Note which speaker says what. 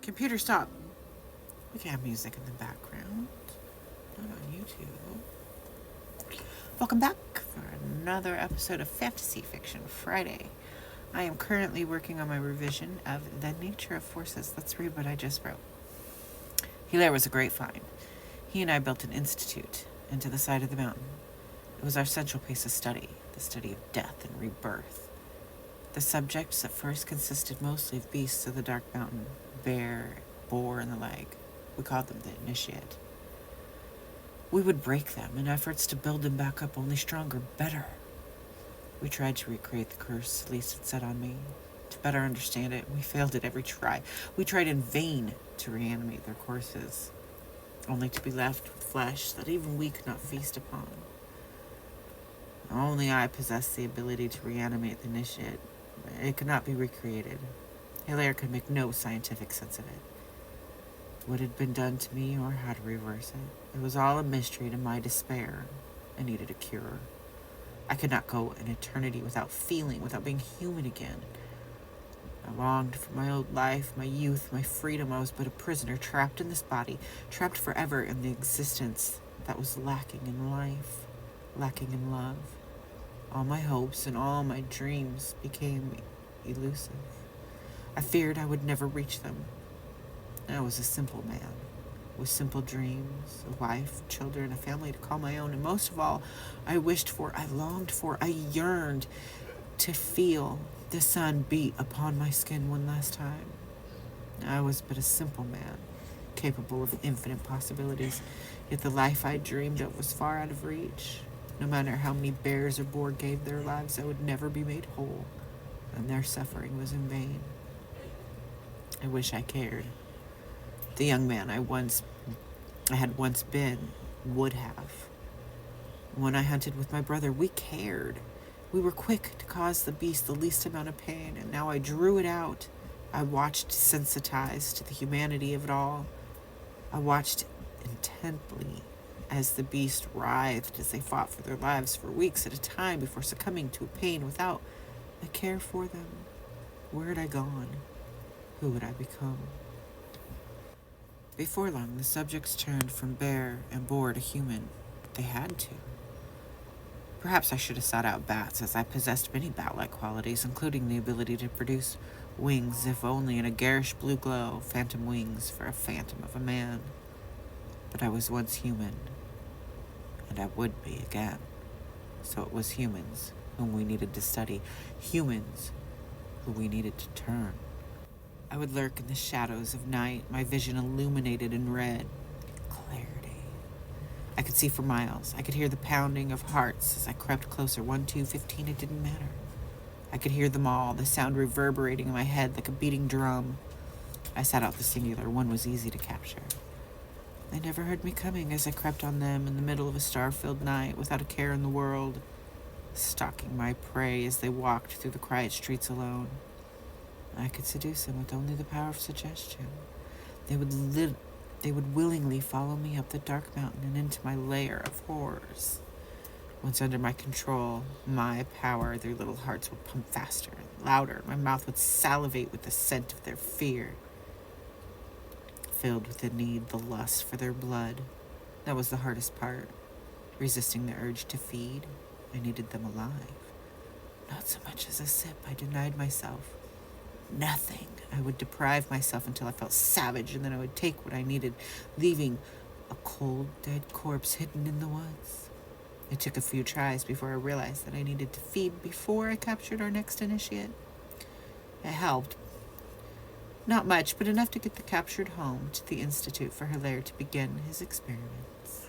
Speaker 1: Computer, stop. We can have music in the background. Not on YouTube. Welcome back for another episode of Fantasy Fiction Friday. I am currently working on my revision of The Nature of Forces. Let's read what I just wrote. Hilaire was a great find. He and I built an institute into the side of the mountain. It was our central piece of study, the study of death and rebirth. The subjects at first consisted mostly of beasts of the Dark Mountain, bear, boar, and the like. We called them the initiate. We would break them in efforts to build them back up only stronger, better. We tried to recreate the curse Elise had set on me. To better understand it, we failed at every try. We tried in vain to reanimate their corpses, only to be left with flesh that even we could not feast upon. Only I possessed the ability to reanimate the initiate. It could not be recreated. Hilaire could make no scientific sense of it. What had been done to me or how to reverse it. It was all a mystery to my despair. I needed a cure. I could not go an eternity without feeling, without being human again. I longed for my old life, my youth, my freedom. I was but a prisoner, trapped in this body, trapped forever in the existence that was lacking in life, lacking in love. All my hopes and all my dreams became elusive. I feared I would never reach them. I was a simple man, with simple dreams, a wife, children, a family to call my own, and most of all, I longed for, I yearned to feel the sun beat upon my skin one last time. I was but a simple man, capable of infinite possibilities, yet the life I dreamed of was far out of reach. No matter how many bears or boar gave their lives, I would never be made whole, and their suffering was in vain. I wish I cared. The young man I had once been would have. When I hunted with my brother, we cared. We were quick to cause the beast the least amount of pain, and now I drew it out. I watched, sensitized to the humanity of it all. I watched intently as the beast writhed as they fought for their lives for weeks at a time before succumbing to a pain without a care for them. Where had I gone? Who would I become? Before long, the subjects turned from bear and boar to human. They had to. Perhaps I should have sought out bats, as I possessed many bat-like qualities, including the ability to produce wings, if only in a garish blue glow, phantom wings for a phantom of a man. But I was once human, and I would be again. So it was humans whom we needed to study, humans who we needed to turn. I would lurk in the shadows of night, my vision illuminated in red. Clarity. I could see for miles. I could hear the pounding of hearts as I crept closer. 1, 2, 15, it didn't matter. I could hear them all, the sound reverberating in my head like a beating drum. I sat out the singular. One was easy to capture. They never heard me coming as I crept on them in the middle of a star-filled night without a care in the world, stalking my prey as they walked through the quiet streets alone. I could seduce them with only the power of suggestion. They would willingly follow me up the dark mountain and into my lair of horrors. Once under my control, my power, their little hearts would pump faster and louder. My mouth would salivate with the scent of their fear. Filled with the need, the lust for their blood. That was the hardest part. Resisting the urge to feed. I needed them alive. Not so much as a sip, I denied myself. Nothing. I would deprive myself until I felt savage, and then I would take what I needed, leaving a cold, dead corpse hidden in the woods. It took a few tries before I realized that I needed to feed before I captured our next initiate. It helped. Not much, but enough to get the captured home to the Institute for Hilaire to begin his experiments.